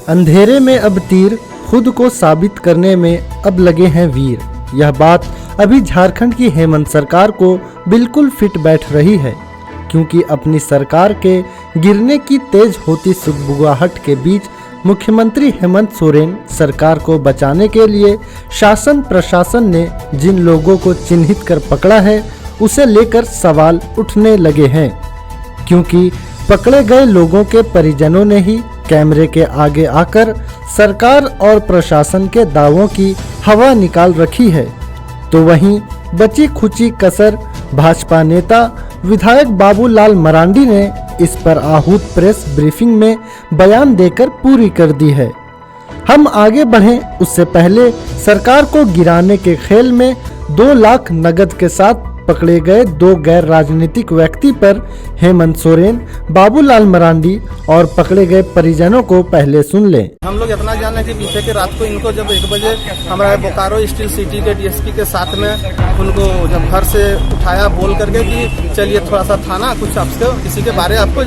अंधेरे में अब तीर, खुद को साबित करने में अब लगे हैं वीर। यह बात अभी झारखंड की हेमंत सरकार को बिल्कुल फिट बैठ रही है, क्योंकि अपनी सरकार के गिरने की तेज होती सुगबुगाहट के बीच मुख्यमंत्री हेमंत सोरेन सरकार को बचाने के लिए शासन प्रशासन ने जिन लोगों को चिन्हित कर पकड़ा है, उसे लेकर सवाल उठने लगे हैं, क्योंकि पकड़े गए लोगों के परिजनों ने ही कैमरे के आगे आकर सरकार और प्रशासन के दावों की हवा निकाल रखी है। तो वहीं बची खुची कसर भाजपा नेता विधायक बाबूलाल मरांडी ने इस पर आहूत प्रेस ब्रीफिंग में बयान देकर पूरी कर दी है। हम आगे बढ़ें उससे पहले सरकार को गिराने के खेल में 2 लाख नगद के साथ पकड़े गए 2 गैर राजनीतिक व्यक्ति पर हेमंत सोरेन, बाबूलाल मरांडी और पकड़े गए परिजनों को पहले सुन लें। हम लोग इतना जाने कि पीछे के रात को इनको जब 1 बजे हमारा बोकारो स्टील सिटी के डीएसपी के साथ में उनको जब घर से उठाया बोल करके कि चलिए थोड़ा सा थाना कुछ आपसे किसी के बारे आपको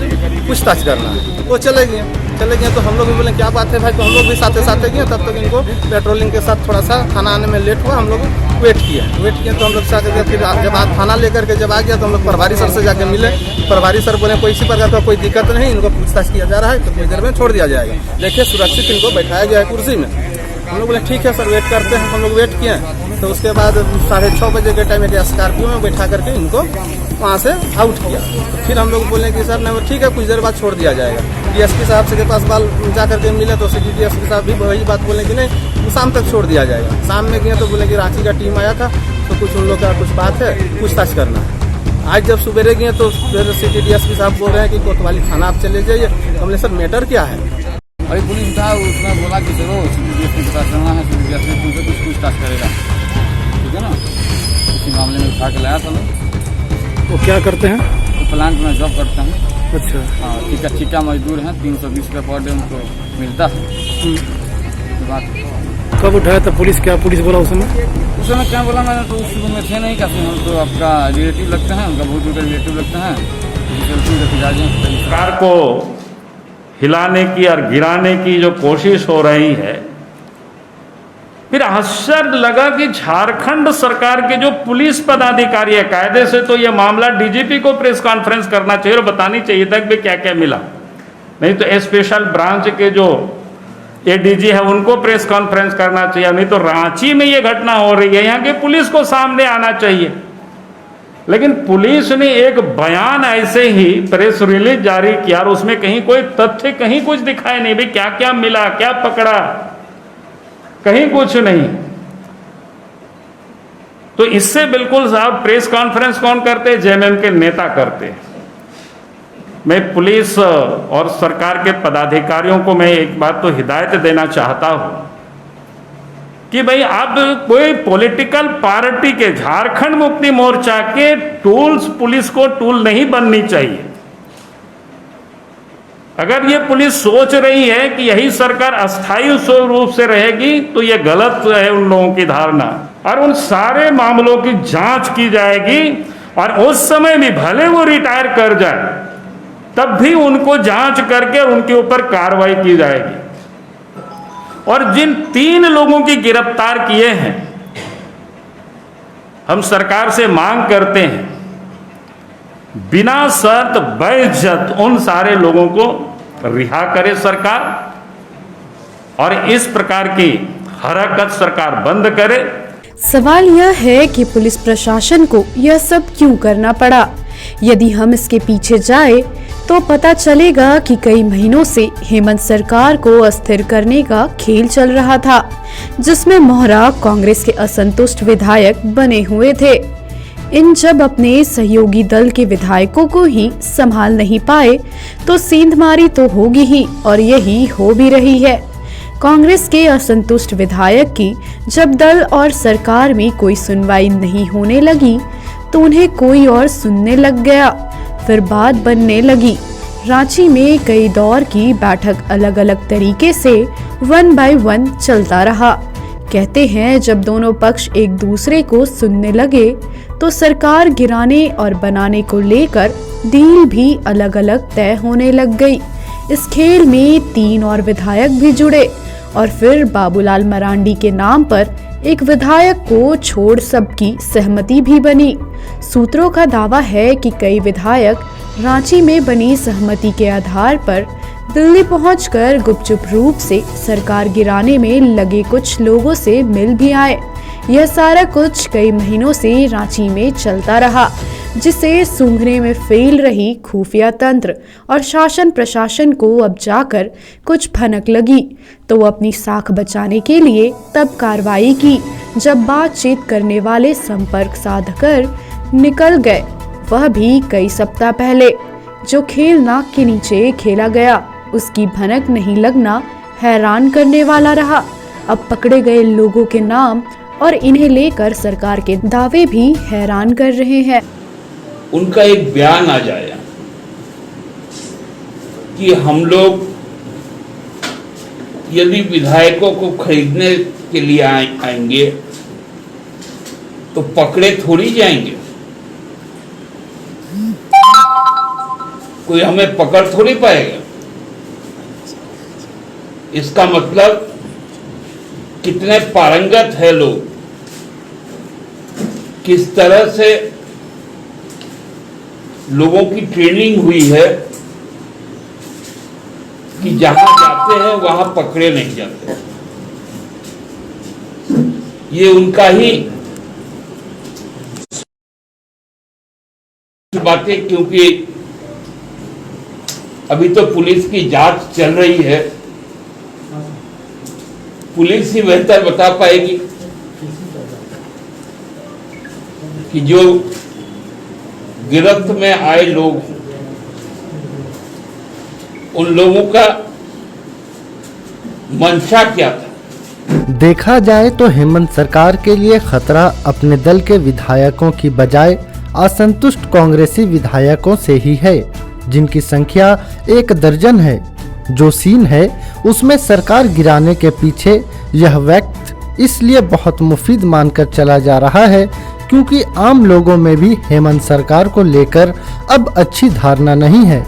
पूछताछ करना है, वो चले गए। तो हम लोग भी बोले क्या बात है भाई, तो हम लोग भी साथ गए। तब तक इनको पेट्रोलिंग के साथ थोड़ा सा थाना आने में लेट हुआ। हम लोग वेट किया तो हम लोग फिर जब आज थाना लेकर के जब आ गया तो हम लोग प्रभारी सर से जाके मिले। प्रभारी सर बोले कोई इसी प्रकार का कोई दिक्कत नहीं, इनको पूछताछ किया जा रहा है तो कुछ देर में छोड़ दिया जाएगा। देखिए सुरक्षित इनको बैठाया गया है कुर्सी में। हम लोग बोले ठीक है सर वेट करते हैं। हम लोग वेट किए तो उसके बाद 6:30 बजे के टाइम एक स्कॉर्पियो में बैठा करके इनको वहाँ से आउट किया। फिर हम लोग बोले कि सर नहीं ठीक है कुछ देर बाद छोड़ दिया जाएगा। डीएसपी साहब से के पास बाल जा करके मिले तो सिटी डीएसपी साहब भी वही बात बोले कि नहीं शाम तक छोड़ दिया जाएगा। शाम में गए तो बोले कि रांची का टीम आया था तो कुछ उन लोग का कुछ बात है, पूछताछ करना है। आज जब सुबेरे गए तो फिर सिटी डीएसपी साहब बोल रहे हैं कि कोतवाली थाना आप चले जाइए। हमने सर मैटर क्या है? अरे पुलिस था उसने बोला कि चलो डीएसपी के पास चलना है, डीएसपी तुमसे कुछ पूछताछ करेगा, ठीक है ना। इसी मामले में उठा के लाया था लोग। वो क्या करते हैं? तो प्लांट में जॉब करते हैं। अच्छा। हाँ ठीका मजदूर हैं, 320 रुपये पर डे उनको मिलता है। कब उठाया था पुलिस? क्या पुलिस बोला उस समय क्या बोला? मैंने तो उस में थे नहीं काफी, हम तो आपका रिलेटिव लगते हैं, उनका बहुत दूर रिलेटिव लगते हैं। सरकार को हिलाने की और गिराने की जो कोशिश हो रही है, फिर आश्चर्य लगा कि झारखंड सरकार के जो पुलिस पदाधिकारी है, कायदे से तो यह मामला डीजीपी को प्रेस कॉन्फ्रेंस करना चाहिए और बतानी चाहिए था कि क्या क्या मिला। नहीं तो स्पेशल ब्रांच के जो एडीजी है उनको प्रेस कॉन्फ्रेंस करना चाहिए। नहीं तो रांची में ये घटना हो रही है, यहाँ के पुलिस को सामने आना चाहिए। लेकिन पुलिस ने एक बयान ऐसे ही प्रेस रिलीज जारी किया और उसमें कहीं कोई तथ्य, कहीं कुछ दिखाई नहीं। भाई क्या क्या मिला, क्या पकड़ा, कहीं कुछ नहीं। तो इससे बिल्कुल साहब प्रेस कॉन्फ्रेंस कौन करते? जेएमएम के नेता करते। मैं पुलिस और सरकार के पदाधिकारियों को मैं एक बात तो हिदायत देना चाहता हूं कि भाई आप कोई पॉलिटिकल पार्टी के, झारखंड मुक्ति मोर्चा के टूल्स पुलिस को टूल नहीं बननी चाहिए। अगर ये पुलिस सोच रही है कि यही सरकार अस्थायी रूप से रहेगी तो ये गलत है उन लोगों की धारणा। और उन सारे मामलों की जांच की जाएगी और उस समय भी भले वो रिटायर कर जाए तब भी उनको जांच करके उनके ऊपर कार्रवाई की जाएगी। और जिन 3 लोगों की गिरफ्तार किए हैं, हम सरकार से मांग करते हैं बिना शर्त बेइज्जत उन सारे लोगों को रिहा करे सरकार, और इस प्रकार की हरकत सरकार बंद करे। सवाल यह है कि पुलिस प्रशासन को यह सब क्यों करना पड़ा। यदि हम इसके पीछे जाए तो पता चलेगा कि कई महीनों से हेमंत सरकार को अस्थिर करने का खेल चल रहा था, जिसमें मोहरा कांग्रेस के असंतुष्ट विधायक बने हुए थे। इन जब अपने सहयोगी दल के विधायकों को ही संभाल नहीं पाए तो सेंधमारी तो होगी ही, और यही हो भी रही है। कांग्रेस के असंतुष्ट विधायक की जब दल और सरकार में कोई सुनवाई नहीं होने लगी तो उन्हें कोई और सुनने लग गया। फिर बात बनने लगी। रांची में कई दौर की बैठक अलग अलग तरीके से 1 by 1 चलता रहा। कहते हैं जब दोनों पक्ष एक दूसरे को सुनने लगे तो सरकार गिराने और बनाने को लेकर डील भी अलग अलग तय होने लग गई। इस खेल में 3 और विधायक भी जुड़े और फिर बाबूलाल मरांडी के नाम पर एक विधायक को छोड़ सबकी सहमति भी बनी। सूत्रों का दावा है कि कई विधायक रांची में बनी सहमति के आधार पर दिल्ली पहुंचकर गुपचुप रूप से सरकार गिराने में लगे कुछ लोगों से मिल भी आए। यह सारा कुछ कई महीनों से रांची में चलता रहा, जिसे सूंघने में फेल रही खुफिया तंत्र और शासन प्रशासन को अब जाकर कुछ भनक लगी तो अपनी साख बचाने के लिए तब कार्रवाई की जब बातचीत करने वाले संपर्क साधकर निकल गए, वह भी कई सप्ताह पहले। जो खेल नाक के नीचे खेला गया उसकी भनक नहीं लगना हैरान करने वाला रहा। अब पकड़े गए लोगों के नाम और इन्हें लेकर सरकार के दावे भी हैरान कर रहे हैं। उनका एक बयान आ जाए कि हम लोग यदि विधायकों को खरीदने के लिए आएंगे तो पकड़े थोड़ी जाएंगे, कोई हमें पकड़ थोड़ी पाएगा। इसका मतलब कितने पारंगत है लोग, किस तरह से लोगों की ट्रेनिंग हुई है कि जहां जाते हैं वहां पकड़े नहीं जाते। ये उनका ही बातें, क्योंकि अभी तो पुलिस की जांच चल रही है, पुलिस ही बेहतर बता पाएगी कि जो गिरफ्त में आए लोग, उन लोगों का मंशा क्या था। देखा जाए तो हेमंत सरकार के लिए खतरा अपने दल के विधायकों की बजाय असंतुष्ट कांग्रेसी विधायकों से ही है, जिनकी संख्या 1 दर्जन है। जो सीन है उसमें सरकार गिराने के पीछे यह वक्त इसलिए बहुत मुफीद मानकर चला जा रहा है क्योंकि आम लोगों में भी हेमंत सरकार को लेकर अब अच्छी धारणा नहीं है,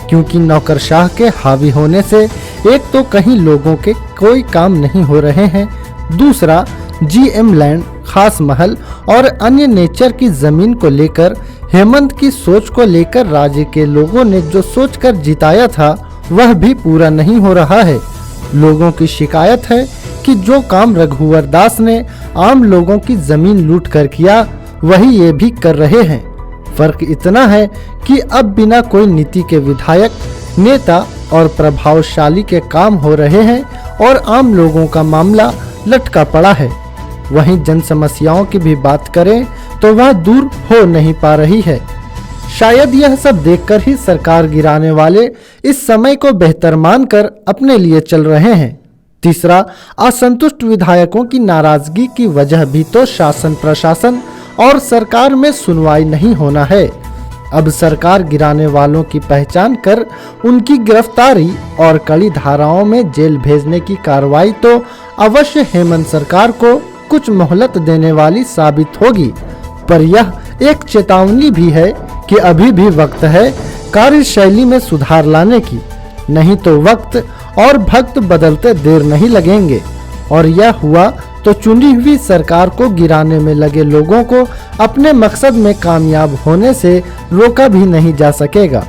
क्योंकि नौकरशाह के हावी होने से एक तो कहीं लोगों के कोई काम नहीं हो रहे हैं, दूसरा जीएम लैंड, खास महल और अन्य नेचर की जमीन को लेकर हेमंत की सोच को लेकर राज्य के लोगों ने जो सोचकर जिताया था वह भी पूरा नहीं हो रहा है। लोगों की शिकायत है कि जो काम रघुवर दास ने आम लोगों की जमीन लूट कर किया वही ये भी कर रहे हैं। फर्क इतना है कि अब बिना कोई नीति के विधायक, नेता और प्रभावशाली के काम हो रहे हैं और आम लोगों का मामला लटका पड़ा है। वहीं जन समस्याओं की भी बात करें तो वह दूर हो नहीं पा रही है। शायद यह सब देखकर ही सरकार गिराने वाले इस समय को बेहतर मानकर अपने लिए चल रहे हैं। तीसरा, असंतुष्ट विधायकों की नाराजगी की वजह भी तो शासन प्रशासन और सरकार में सुनवाई नहीं होना है। अब सरकार गिराने वालों की पहचान कर उनकी गिरफ्तारी और कड़ी धाराओं में जेल भेजने की कार्रवाई तो अवश्य हेमंत सरकार को कुछ मोहलत देने वाली साबित होगी, पर यह एक चेतावनी भी है कि अभी भी वक्त है कार्यशैली में सुधार लाने की, नहीं तो वक्त और भक्त बदलते देर नहीं लगेंगे और यह हुआ तो चुनी हुई सरकार को गिराने में लगे लोगों को अपने मकसद में कामयाब होने से रोका भी नहीं जा सकेगा।